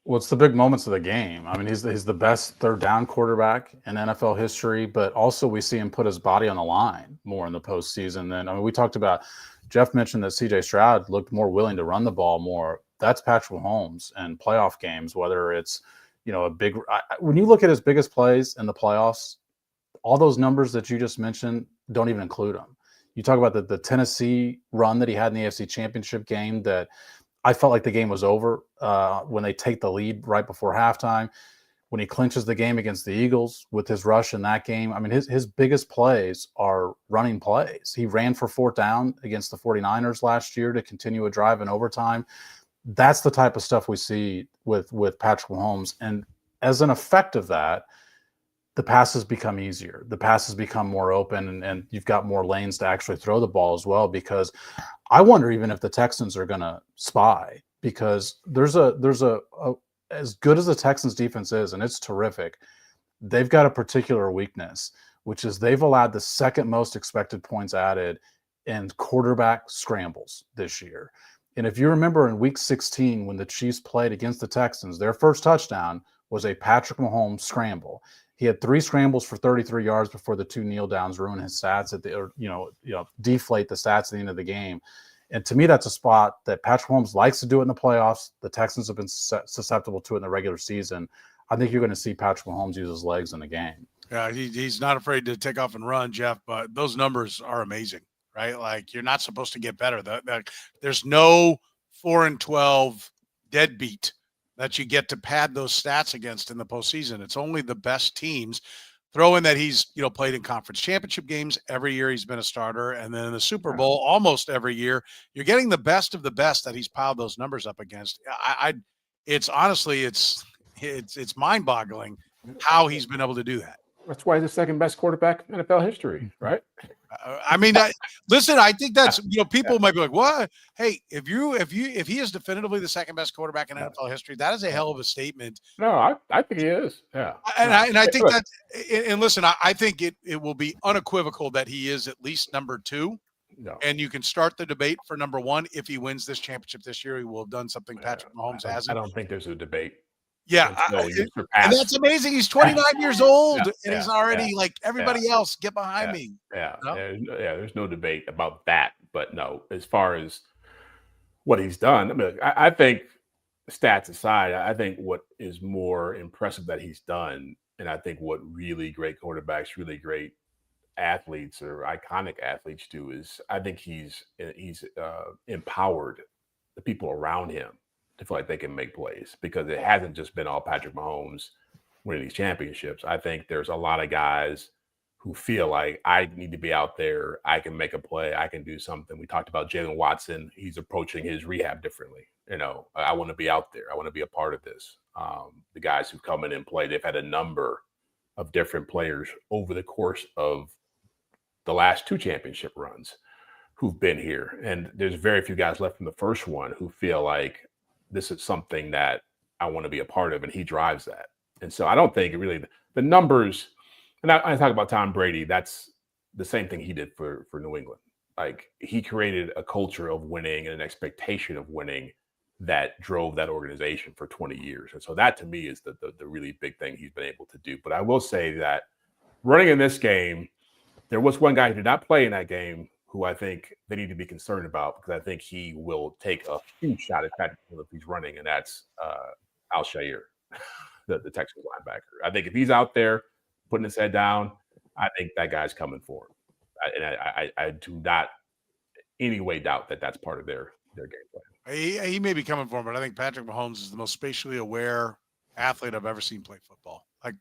Well, it's the big moments of the game. I mean, he's the best third down quarterback in NFL history, but also we see him put his body on the line more in the postseason than, we talked about, Jeff mentioned that CJ Stroud looked more willing to run the ball more. That's Patrick Mahomes and playoff games, whether it's, when you look at his biggest plays in the playoffs, all those numbers that you just mentioned don't even include them. You talk about the Tennessee run that he had in the AFC Championship game that I felt like the game was over when they take the lead right before halftime, when he clinches the game against the Eagles with his rush in that game. I mean, his biggest plays are running plays. He ran for fourth down against the 49ers last year to continue a drive in overtime. That's the type of stuff we see with Patrick Mahomes. And as an effect of that, the passes become easier. The passes become more open, and you've got more lanes to actually throw the ball as well, because I wonder even if the Texans are going to spy, because there's a as good as the Texans defense is, and it's terrific, they've got a particular weakness, which is they've allowed the second most expected points added in quarterback scrambles this year. And if you remember in week 16, when the Chiefs played against the Texans, their first touchdown was a Patrick Mahomes scramble. He had 3 scrambles for 33 yards before the 2 kneel downs ruin his stats deflate the stats at the end of the game. And to me, that's a spot that Patrick Mahomes likes to do it in the playoffs. The Texans have been susceptible to it in the regular season. I think you're going to see Patrick Mahomes use his legs in the game. Yeah, he's not afraid to take off and run, Jeff, but those numbers are amazing, right? Like, you're not supposed to get better. There's no 4-12 deadbeat that you get to pad those stats against in the postseason. It's only the best teams. Throw in that he's, played in conference championship games every year he's been a starter, and then in the Super Bowl almost every year. You're getting the best of the best that he's piled those numbers up against. It's honestly, it's mind-boggling how he's been able to do that. That's why he's the second best quarterback in NFL history, right? Listen, I think that's, people might be like, what? Hey, if he is definitively the second best quarterback in NFL history, that is a hell of a statement. No, I think he is. Yeah. I think that, and listen, I think it will be unequivocal that he is at least number 2. No. And you can start the debate for number 1. If he wins this championship this year, he will have done something Patrick Mahomes hasn't. I don't think there's a debate. Yeah, and that's amazing. He's 29 years old, and he's already like everybody else. Get behind me. Yeah, no? There's no debate about that. But no, as far as what he's done, I think, stats aside, I think what is more impressive that he's done, and I think what really great quarterbacks, really great athletes or iconic athletes do, is I think he's empowered the people around him to feel like they can make plays, because it hasn't just been all Patrick Mahomes winning these championships. I think there's a lot of guys who feel like, I need to be out there. I can make a play. I can do something. We talked about Jaylen Watson. He's approaching his rehab differently. I want to be out there. I want to be a part of this. The guys who come in and play, they've had a number of different players over the course of the last 2 championship runs who've been here. And there's very few guys left from the first one who feel like, this is something that I want to be a part of, and he drives that. And so I don't think really the numbers, and I talk about Tom Brady, that's the same thing he did for New England. Like, he created a culture of winning and an expectation of winning that drove that organization for 20 years. And so that, to me, is the really big thing he's been able to do. But I will say that running in this game, there was one guy who did not play in that game who I think they need to be concerned about because I think he will take a huge shot at Patrick if he's running, and that's Allstate, the Texans linebacker. I think if he's out there putting his head down, I think that guy's coming for him. I do not any way doubt that that's part of their game plan. He may be coming for him, but I think Patrick Mahomes is the most spatially aware athlete I've ever seen play football. Like,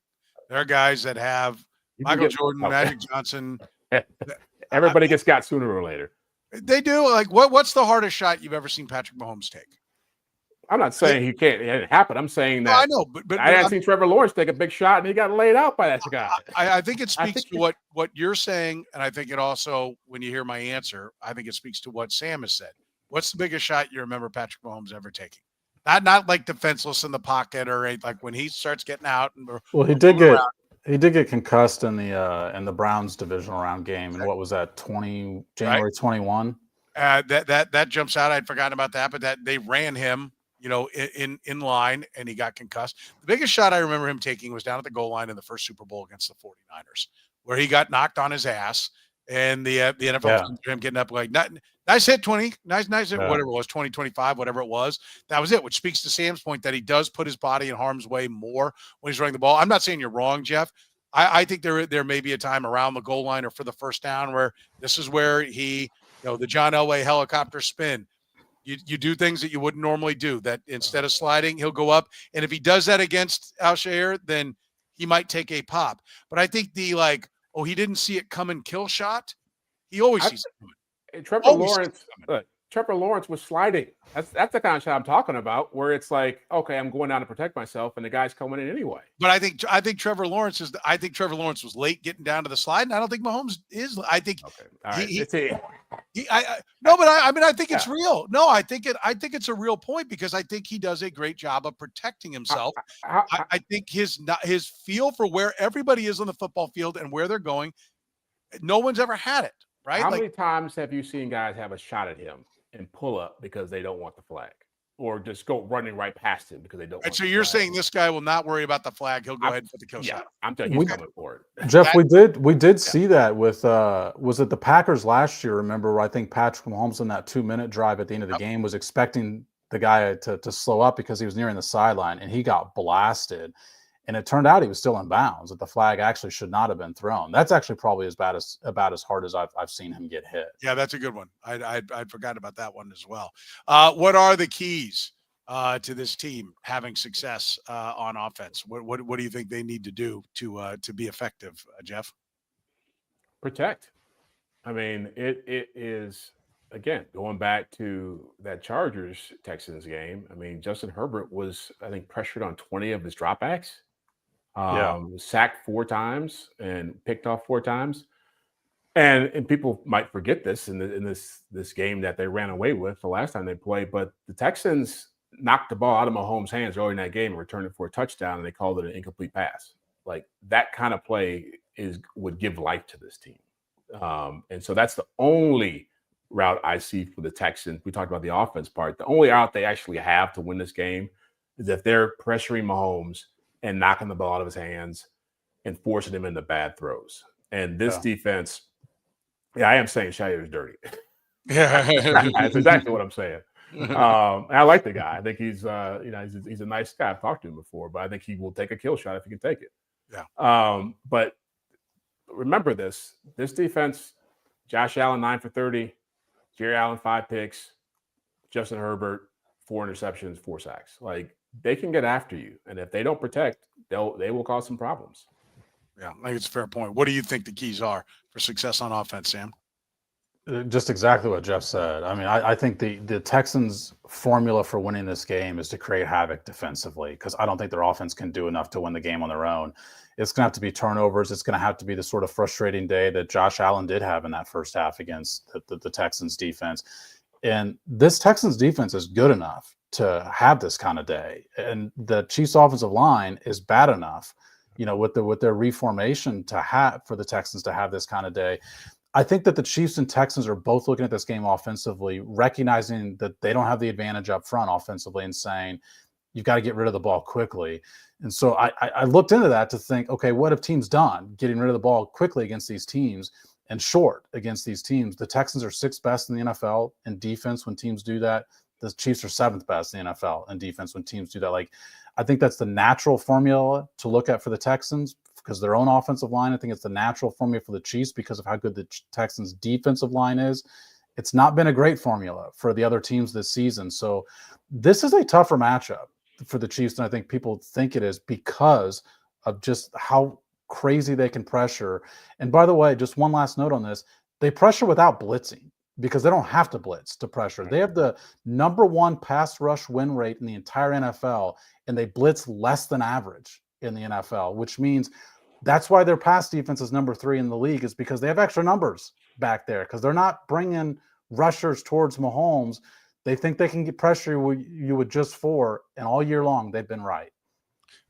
there are guys that have Michael Jordan, Magic Johnson. Everybody gets got sooner or later. They do. Like, what's the hardest shot you've ever seen Patrick Mahomes take? I'm not saying he can't. It didn't happen. I'm saying that. No, I know, but I hadn't seen Trevor Lawrence take a big shot and he got laid out by that guy. I think it speaks to what you're saying, and I think it also, when you hear my answer, I think it speaks to what Sam has said. What's the biggest shot you remember Patrick Mahomes ever taking? Not like defenseless in the pocket or anything, like when he starts getting out. Well, he did get concussed in the Browns divisional round game, and what was that? January 21. That jumps out. I'd forgotten about that, but that they ran him, in line, and he got concussed. The biggest shot I remember him taking was down at the goal line in the first Super Bowl against the 49ers, where he got knocked on his ass, and the NFL him getting up like, nice hit, 20, nice hit, whatever it was, 20, 25, whatever it was. That was it, which speaks to Sam's point that he does put his body in harm's way more when he's running the ball. I'm not saying you're wrong, Jeff. I think there may be a time around the goal line or for the first down where this is where he, the John Elway helicopter spin. You do things that you wouldn't normally do, that instead of sliding, he'll go up. And if he does that against Allstate, then he might take a pop. But I think he didn't see it coming kill shot. He always sees it coming. Trevor Lawrence was sliding. That's the kind of shot I'm talking about, where it's like, okay, I'm going down to protect myself, and the guy's coming in anyway. But I think Trevor Lawrence was late getting down to the slide, and I don't think Mahomes is. I think I think it's real. No, I think it's a real point because I think he does a great job of protecting himself. I think his feel for where everybody is on the football field and where they're going, no one's ever had it. Right? How many times have you seen guys have a shot at him and pull up because they don't want the flag, or just go running right past him because they don't want so you're saying this guy will not worry about the flag. He'll go ahead and put the kill shot. I'm telling you, he's coming for it. Jeff, we did see that with was it the Packers last year? Remember, I think Patrick Mahomes on that 2-minute drive at the end of the game was expecting the guy to slow up because he was nearing the sideline, and he got blasted. And it turned out he was still in bounds, that the flag actually should not have been thrown. That's actually probably about as hard as I've seen him get hit. Yeah, that's a good one. I'd forgotten about that one as well. What are the keys to this team having success on offense? What do you think they need to do to be effective, Jeff? Protect. I mean, it is, again, going back to that Chargers Texans game. I mean, Justin Herbert was, I think, pressured on 20 of his dropbacks. Sacked 4 times and picked off 4 times. And people might forget this in this game that they ran away with the last time they played, but the Texans knocked the ball out of Mahomes' hands early in that game and returned it for a touchdown, and they called it an incomplete pass. Like, that kind of play would give life to this team. And so that's the only route I see for the Texans. We talked about the offense part. The only route they actually have to win this game is if they're pressuring Mahomes and knocking the ball out of his hands and forcing him into bad throws. And this defense, I am saying Chadiha is dirty. Yeah, that's exactly what I'm saying. And I like the guy. I think he's a nice guy. I've talked to him before, but I think he will take a kill shot if he can take it. Yeah. But remember this defense: Josh Allen 9 for 30, Jerry Allen 5 picks, Justin Herbert 4 interceptions, 4 sacks. Like, they can get after you, and if they don't protect, they will cause some problems. Yeah, I think it's a fair point. What do you think the keys are for success on offense, Sam? Just exactly what Jeff said. I mean, I think the Texans' formula for winning this game is to create havoc defensively, because I don't think their offense can do enough to win the game on their own. It's going to have to be turnovers. It's going to have to be the sort of frustrating day that Josh Allen did have in that first half against the Texans defense. And this Texans defense is good enough to have this kind of day. And the Chiefs offensive line is bad enough, with their reformation for the Texans to have this kind of day. I think that the Chiefs and Texans are both looking at this game offensively, recognizing that they don't have the advantage up front offensively, and saying, you've got to get rid of the ball quickly. And so I looked into that to think, okay, what have teams done getting rid of the ball quickly against these teams? and short against these teams. The Texans are 6th best in the NFL in defense when teams do that. The Chiefs are 7th best in the NFL in defense when teams do that. Like, I think that's the natural formula to look at for the Texans because their own offensive line. I think it's the natural formula for the Chiefs because of how good the Texans' defensive line is. It's not been a great formula for the other teams this season. So this is a tougher matchup for the Chiefs than I think people think it is because of just how crazy they can pressure. And by the way, just one last note on this, they pressure without blitzing because they don't have to blitz to pressure. They have the #1 pass rush win rate in the entire NFL, and they blitz less than average in the NFL, which means that's why their pass defense is #3 in the league, is because they have extra numbers back there because they're not bringing rushers towards Mahomes. They think they can get pressure you with just 4, and all year long they've been right.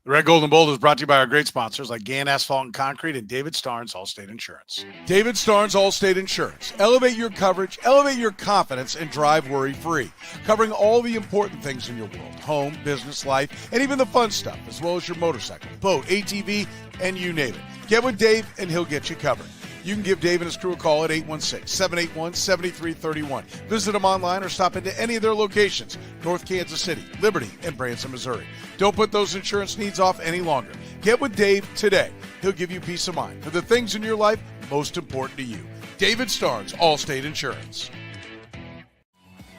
The Red, Gold, and Bold is brought to you by our great sponsors like Gann Asphalt and Concrete and David Starnes Allstate Insurance. David Starnes Allstate Insurance. Elevate your coverage, elevate your confidence, and drive worry-free. Covering all the important things in your world, home, business, life, and even the fun stuff, as well as your motorcycle, boat, ATV, and you name it. Get with Dave, and he'll get you covered. You can give Dave and his crew a call at 816-781-7331. Visit them online or stop into any of their locations, North Kansas City, Liberty, and Branson, Missouri. Don't put those insurance needs off any longer. Get with Dave today. He'll give you peace of mind for the things in your life most important to you. David Starnes, Allstate Insurance.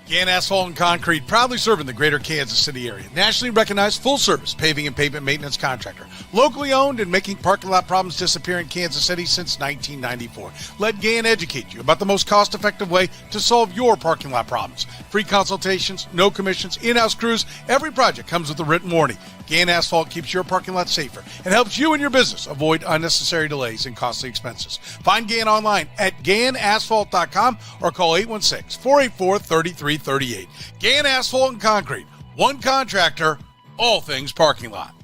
Gann Asphalt and Concrete, proudly serving the greater Kansas City area. Nationally recognized full-service paving and pavement maintenance contractor. Locally owned and making parking lot problems disappear in Kansas City since 1994. Let Gann educate you about the most cost-effective way to solve your parking lot problems. Free consultations, no commissions, in-house crews. Every project comes with a written warning. Gann Asphalt keeps your parking lot safer and helps you and your business avoid unnecessary delays and costly expenses. Find Gann online at GannAsphalt.com or call 816-484-3338. Gann Asphalt and Concrete. One contractor, all things parking lot.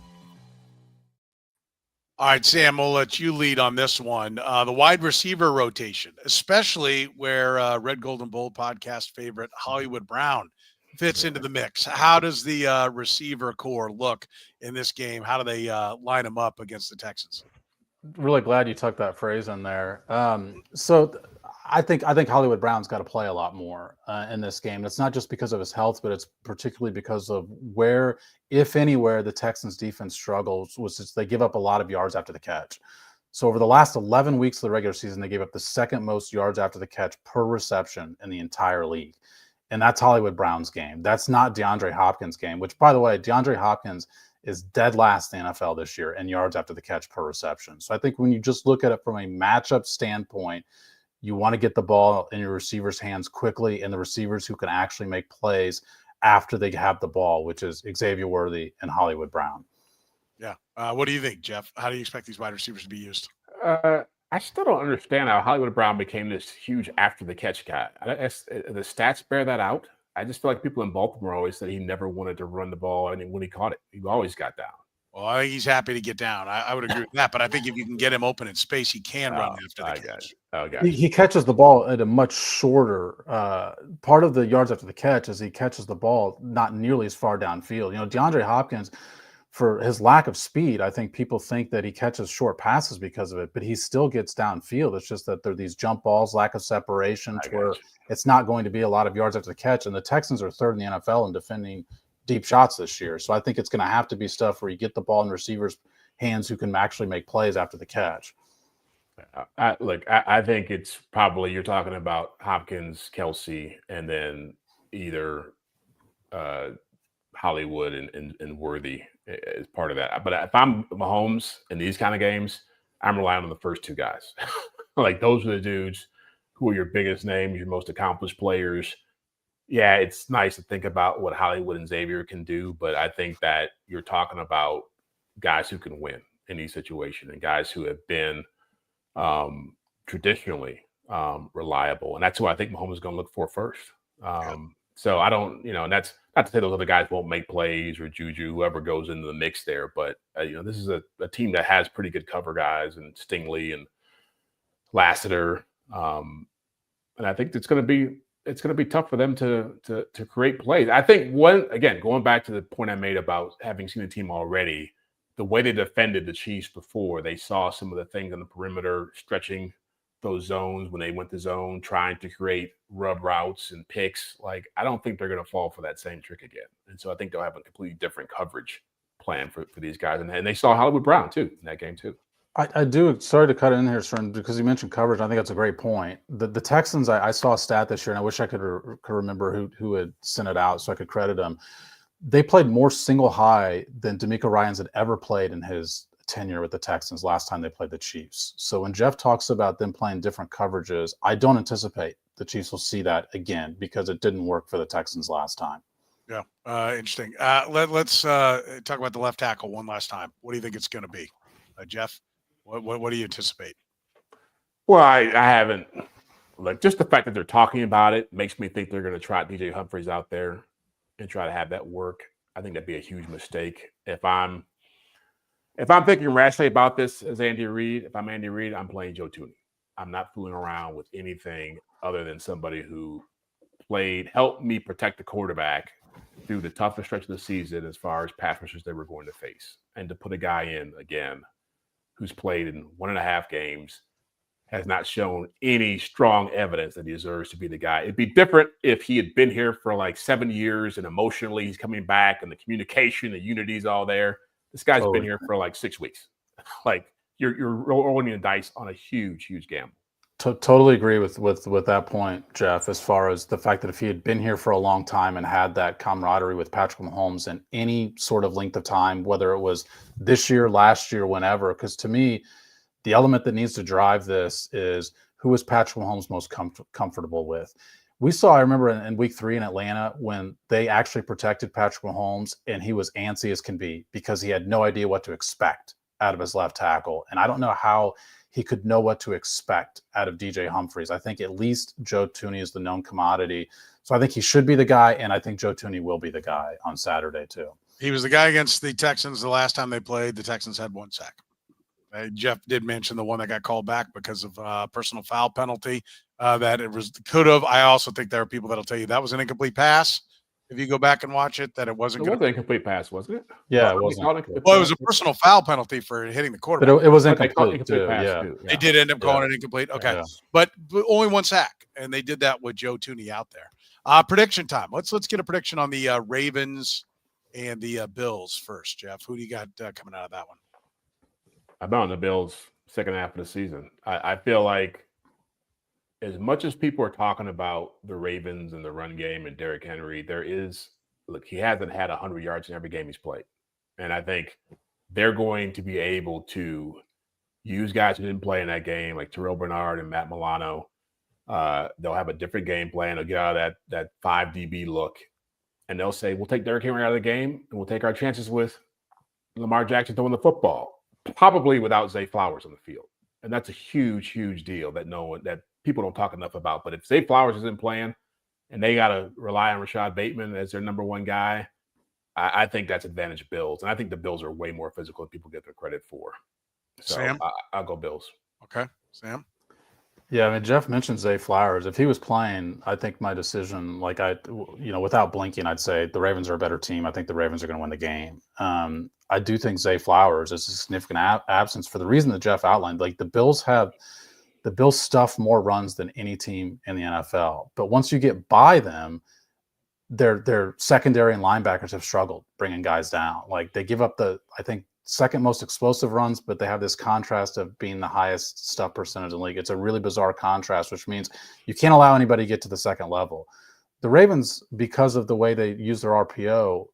All right, Sam, we'll let you lead on this one. The wide receiver rotation, especially where Red, Gold, and Bold podcast favorite Hollywood Brown fits into the mix. How does the receiver core look in this game? How do they line them up against the Texans? Really glad you took that phrase in there. I think Hollywood Brown's got to play a lot more in this game. It's not just because of his health, but it's particularly because of where, if anywhere, the Texans defense struggles was just they give up a lot of yards after the catch. So over the last 11 weeks of the regular season, they gave up the 2nd most yards after the catch per reception in the entire league. And that's Hollywood Brown's game. That's not DeAndre Hopkins' game, which, by the way, DeAndre Hopkins is dead last in the NFL this year in yards after the catch per reception. So I think when you just look at it from a matchup standpoint, you want to get the ball in your receivers' hands quickly and the receivers who can actually make plays after they have the ball, which is Xavier Worthy and Hollywood Brown. Yeah. What do you think, Jeff? How do you expect these wide receivers to be used? I still don't understand how Hollywood Brown became this huge after-the-catch guy. The stats bear that out. I just feel like people in Baltimore always said he never wanted to run the ball, and when he caught it, he always got down. Well, I think he's happy to get down. I would agree with that, but I think if you can get him open in space, he can run after the catch. He catches the ball at a much shorter part of the yards after the catch is he catches the ball not nearly as far downfield. You know, DeAndre Hopkins, for his lack of speed, I think people think that he catches short passes because of it, but he still gets downfield. It's just that there are these jump balls, lack of separation, where it's not going to be a lot of yards after the catch. And the Texans are 3rd in the NFL in defending deep shots this year. So I think it's going to have to be stuff where you get the ball in receivers' hands who can actually make plays after the catch. I think it's probably you're talking about Hopkins, Kelsey, and then either Hollywood and Worthy as part of that. But if I'm Mahomes in these kind of games, I'm relying on the first 2 guys. Like those are the dudes who are your biggest names, your most accomplished players. Yeah, it's nice to think about what Hollywood and Xavier can do, but I think that you're talking about guys who can win in these situations and guys who have been traditionally reliable. And that's who I think Mahomes is going to look for first. So I don't, and that's not to say those other guys won't make plays or Juju, whoever goes into the mix there. But, this is a team that has pretty good cover guys and Stingley and Lassiter. And I think it's going to be tough for them to create plays. I think going back to the point I made about having seen the team already, the way they defended the Chiefs before, they saw some of the things on the perimeter, stretching those zones when they went to zone, trying to create rub routes and picks. Like, I don't think they're going to fall for that same trick again. And so I think they'll have a completely different coverage plan for these guys. And they saw Hollywood Brown too in that game too. I do. Sorry to cut in here, Soren, because you mentioned coverage. I think that's a great point. The Texans, I saw a stat this year, and I wish I could remember who had sent it out so I could credit them. They played more single high than D'Amico Ryans had ever played in his tenure with the Texans last time they played the Chiefs. So when Jeff talks about them playing different coverages, I don't anticipate the Chiefs will see that again because it didn't work for the Texans last time. Yeah, interesting. Let's talk about the left tackle one last time. What do you think it's going to be, Jeff? What do you anticipate? Well, I haven't. Like, just the fact that they're talking about it makes me think they're going to try DJ Humphries out there and try to have that work. I think that'd be a huge mistake. If I'm thinking rationally about this as Andy Reid, if I'm Andy Reid, I'm playing Joe Thuney. I'm not fooling around with anything other than somebody who helped me protect the quarterback through the toughest stretch of the season as far as pass rushers they were going to face. And to put a guy in again who's played in 1.5 games, has not shown any strong evidence that he deserves to be the guy. It'd be different if he had been here for like 7 years and emotionally he's coming back and the communication, the unity is all there. This guy's been here for like 6 weeks. Like, you're rolling the dice on a huge, huge gamble. Totally agree with that point, Jeff, as far as the fact that if he had been here for a long time and had that camaraderie with Patrick Mahomes in any sort of length of time, whether it was this year, last year, whenever, because to me, the element that needs to drive this is who is Patrick Mahomes most comfortable with. We saw, I remember in week 3 in Atlanta when they actually protected Patrick Mahomes and he was antsy as can be because he had no idea what to expect out of his left tackle. And I don't know how he could know what to expect out of DJ Humphries. I think at least Joe Thuney is the known commodity. So I think he should be the guy, and I think Joe Thuney will be the guy on Saturday too. He was the guy against the Texans the last time they played. The Texans had 1 sack. Jeff did mention the one that got called back because of personal foul penalty that it could have. I also think there are people that'll tell you that was an incomplete pass. If you go back and watch it, that it wasn't. It was an incomplete pass, wasn't it? Yeah, it wasn't. Well, it was a personal foul penalty for hitting the quarterback. But it was incomplete too. Yeah. They did end up calling it incomplete. Okay, yeah. But only 1 sack, and they did that with Joe Thuney out there. Prediction time. Let's get a prediction on the Ravens and the Bills first, Jeff. Who do you got coming out of that one? I'm on the Bills second half of the season. I feel like as much as people are talking about the Ravens and the run game and Derrick Henry, he hasn't had 100 yards in every game he's played. And I think they're going to be able to use guys who didn't play in that game, like Terrell Bernard and Matt Milano. They'll have a different game plan. They'll get out of that 5 DB look. And they'll say, we'll take Derrick Henry out of the game and we'll take our chances with Lamar Jackson throwing the football, probably without Zay Flowers on the field. And that's a huge, huge deal that people don't talk enough about. But if Zay Flowers isn't playing and they got to rely on Rashad Bateman as their number 1 guy, I think that's advantage Bills. And I think the Bills are way more physical than people get their credit for. So Sam? I'll go Bills. Okay. Sam? Yeah, I mean, Jeff mentioned Zay Flowers. If he was playing, I think my decision, without blinking, I'd say the Ravens are a better team. I think the Ravens are going to win the game. I do think Zay Flowers is a significant absence for the reason that Jeff outlined. Like, the Bills stuff more runs than any team in the NFL. But once you get by them, their secondary and linebackers have struggled bringing guys down. Like, they give up I think, second most explosive runs, but they have this contrast of being the highest stuff percentage in the league. It's a really bizarre contrast, which means you can't allow anybody to get to the second level. The Ravens, because of the way they use their RPO,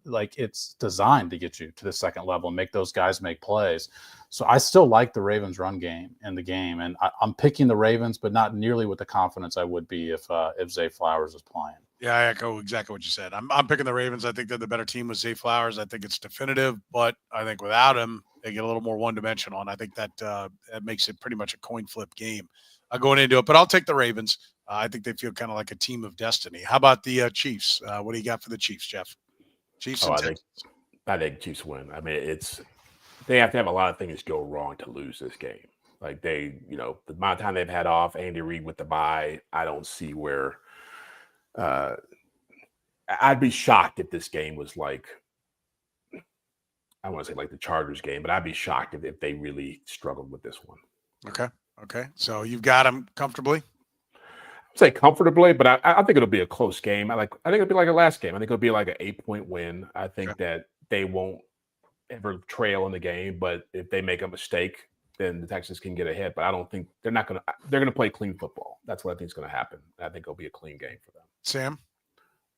like, it's designed to get you to the second level and make those guys make plays. So I still like the Ravens run game in the game. And I'm picking the Ravens, but not nearly with the confidence I would be if Zay Flowers is playing. Yeah, I echo exactly what you said. I'm picking the Ravens. I think they're the better team with Zay Flowers. I think it's definitive, but I think without him, they get a little more one-dimensional, and I think that makes it pretty much a coin flip game going into it. But I'll take the Ravens. I think they feel kind of like a team of destiny. How about the Chiefs? What do you got for the Chiefs, Jeff? Chiefs. I think Chiefs win. I mean, they have to have a lot of things go wrong to lose this game. Like, the amount of time they've had off, Andy Reid with the bye, I don't see where. I'd be shocked if this game was like, I want to say like the Chargers game, but I'd be shocked if they really struggled with this one. Okay. Okay, so you've got them comfortably. Say comfortably, but I think it'll be a close game. I think it'll be like a last game. I think it'll be like an 8-point win. I think that they won't ever trail in the game, but if they make a mistake, then the Texans can get ahead. But I don't think they're going to play clean football. That's what I think is going to happen. I think it'll be a clean game for them. Sam?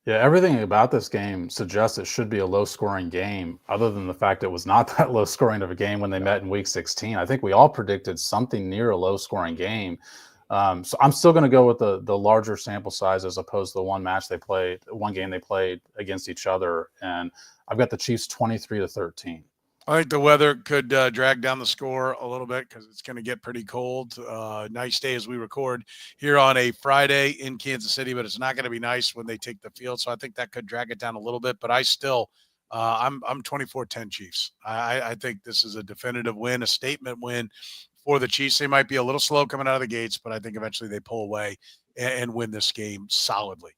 Yeah, everything about this game suggests it should be a low-scoring game, other than the fact it was not that low-scoring of a game when they met in Week 16. I think we all predicted something near a low-scoring game. So I'm still going to go with the larger sample size as opposed to the one game they played against each other. And I've got the Chiefs 23-13. I think the weather could drag down the score a little bit because it's going to get pretty cold. Nice day as we record here on a Friday in Kansas City, but it's not going to be nice when they take the field. So I think that could drag it down a little bit. But I still, I'm 24-10 Chiefs. I think this is a definitive win, a statement win for the Chiefs. They might be a little slow coming out of the gates, but I think eventually they pull away and win this game solidly.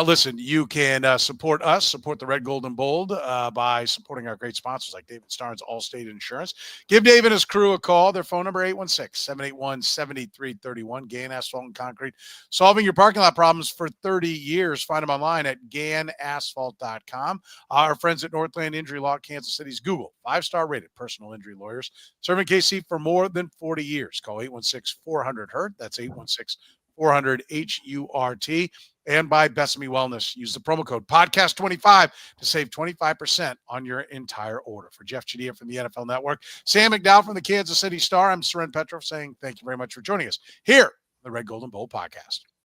Listen, you can support us, support the Red, Gold, and Bold by supporting our great sponsors like David Starnes, Allstate Insurance. Give Dave and his crew a call. Their phone number, 816-781-7331. Gann Asphalt and Concrete, solving your parking lot problems for 30 years. Find them online at GannAsphalt.com. Our friends at Northland Injury Law, Kansas City's Google 5-star rated personal injury lawyers. Serving KC for more than 40 years. Call 816-400-HURT. That's 816-400-HURT. And by Besame Wellness. Use the promo code podcast25 to save 25% on your entire order. For Jeff Chadiha from the NFL Network, Sam McDowell from the Kansas City Star, I'm Soren Petro saying thank you very much for joining us here on the Red, Gold, and Bold podcast.